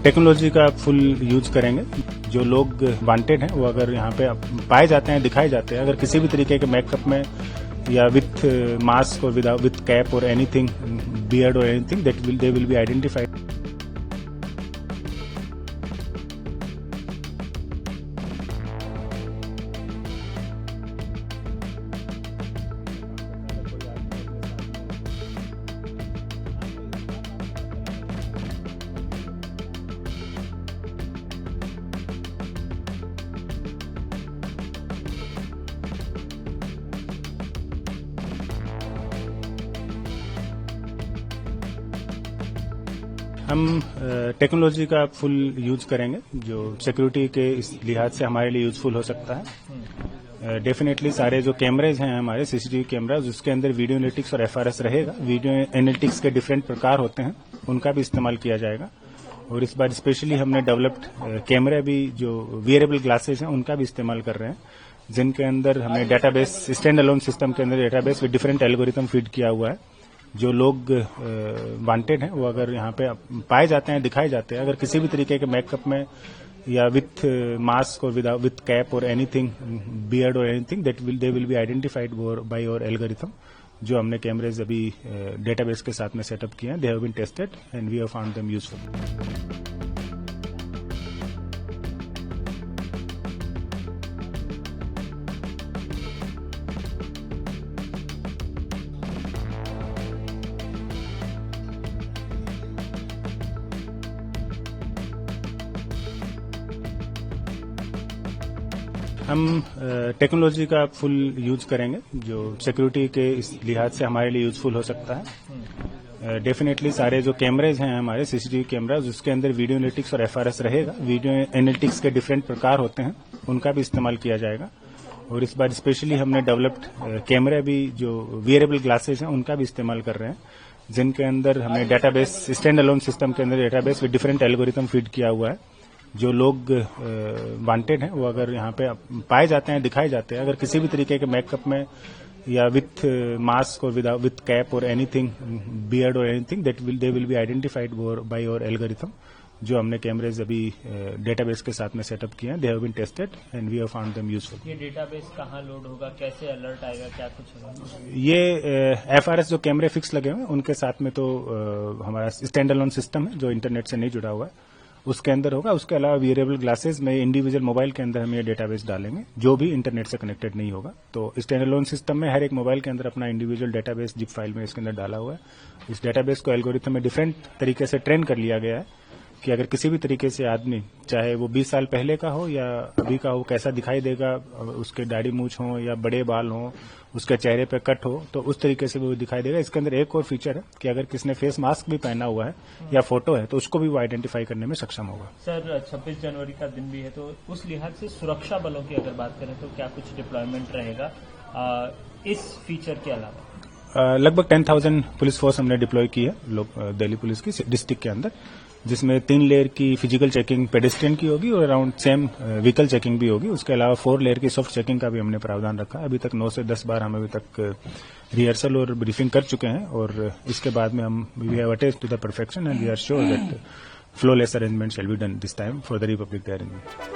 Technology का full use करेंगे। जो लोग वांटेड हैं वो अगर यहाँ पे पाए जाते हैं, दिखाए जाते हैं, अगर किसी भी तरीके के मेकअप में या विथ मास्क और विथ कैप और एनीथिंग, बियर्ड और anything, they will be identified. हम टेक्नोलॉजी का फुल यूज करेंगे जो सिक्योरिटी के इस लिहाज से हमारे लिए यूजफुल हो सकता है। डेफिनेटली सारे जो कैमरेज हैं हमारे सीसीटीवी कैमराज, उसके अंदर वीडियो एनालिटिक्स और एफआरएस रहेगा। वीडियो एनालिटिक्स के डिफरेंट प्रकार होते हैं, उनका भी इस्तेमाल किया जाएगा। और इस बार स्पेशली हमने डेवलप्ड कैमरा भी जो वियरेबल ग्लासेस हैं उनका भी इस्तेमाल कर रहे हैं, जिनके अंदर हमने डेटाबेस, स्टैंड अलोन सिस्टम के अंदर database with different algorithm feed किया हुआ है। जो लोग वांटेड हैं वो अगर यहाँ पे पाए जाते हैं, दिखाए जाते हैं, अगर किसी भी तरीके के मेकअप में या विथ मास्क और विथ कैप और एनीथिंग, बियर्ड और anything, they will be identified by our algorithm. जो हमने कैमरेज अभी डेटाबेस के साथ में सेटअप किए हैं, they have been tested and we have found them useful. हम टेक्नोलॉजी का फुल यूज करेंगे जो सिक्योरिटी के इस लिहाज से हमारे लिए यूजफुल हो सकता है। डेफिनेटली सारे जो कैमरेज हैं हमारे सीसीटीवी कैमराज, उसके अंदर वीडियो एनालिटिक्स और एफआरएस रहेगा। वीडियो एनालिटिक्स के डिफरेंट प्रकार होते हैं, उनका भी इस्तेमाल किया जाएगा। और इस बार स्पेशली हमने डेवलप्ड कैमरा भी जो वियरेबल ग्लासेस हैं उनका भी इस्तेमाल कर रहे हैं, जिनके अंदर हमने डेटाबेस, स्टैंड अलोन सिस्टम के अंदर database with different algorithm feed किया हुआ है। जो लोग वांटेड हैं वो अगर यहाँ पे पाए जाते हैं, दिखाए जाते हैं, अगर किसी भी तरीके के मेकअप में या विथ मास्क और विथ कैप और एनीथिंग, बियर्ड और anything, they will be identified by our algorithm. जो हमने कैमरेज अभी डेटाबेस के साथ में सेटअप किए हैं, they have been tested and we have found them useful. ये डेटाबेस कहाँ लोड होगा, कैसे अलर्ट आएगा, क्या कुछ होगा? ये एफआरएस जो कैमरे फिक्स लगे हुए हैं उनके साथ में तो हमारा स्टैंड अलोन सिस्टम है जो इंटरनेट से नहीं जुड़ा हुआ है, उसके अंदर होगा। उसके अलावा वियरेबल ग्लासेस में इंडिविजुअल मोबाइल के अंदर हम ये डेटाबेस डालेंगे जो भी इंटरनेट से कनेक्टेड नहीं होगा। तो स्टैंड अलोन सिस्टम में हर एक मोबाइल के अंदर अपना इंडिविजुअल डेटाबेस जिप फाइल में इसके अंदर डाला हुआ है। इस डेटाबेस को एल्गोरिथम में डिफरेंट तरीके से ट्रेन कर लिया गया है कि अगर किसी भी तरीके से आदमी, चाहे वो 20 साल पहले का हो या अभी का हो, कैसा दिखाई देगा, उसके दाढ़ी मूछ हो या बड़े बाल हो, उसके चेहरे पे कट हो, तो उस तरीके से वो दिखाई देगा। इसके अंदर एक और फीचर है कि अगर किसने फेस मास्क भी पहना हुआ है या फोटो है तो उसको भी वो आइडेंटिफाई करने में सक्षम होगा। सर 26 जनवरी का दिन भी है, तो उस लिहाज से सुरक्षा बलों की अगर बात करें तो क्या कुछ डिप्लॉयमेंट रहेगा इस फीचर के अलावा? लगभग 10,000 पुलिस फोर्स हमने डिप्लॉय की है दिल्ली पुलिस की डिस्ट्रिक्ट के अंदर, जिसमें 3 लेयर की फिजिकल चेकिंग पेडेस्ट्रियन की होगी और अराउंड सेम व्हीकल चेकिंग भी होगी। उसके अलावा 4 लेयर की सॉफ्ट चेकिंग का भी हमने प्रावधान रखा है। अभी तक 9 से 10 बार हम अभी तक रिहर्सल और ब्रीफिंग कर चुके हैं और इसके बाद में हम we have attested to the perfection and we are sure that flawless arrangement shall be done this time for the Republic Day arrangement.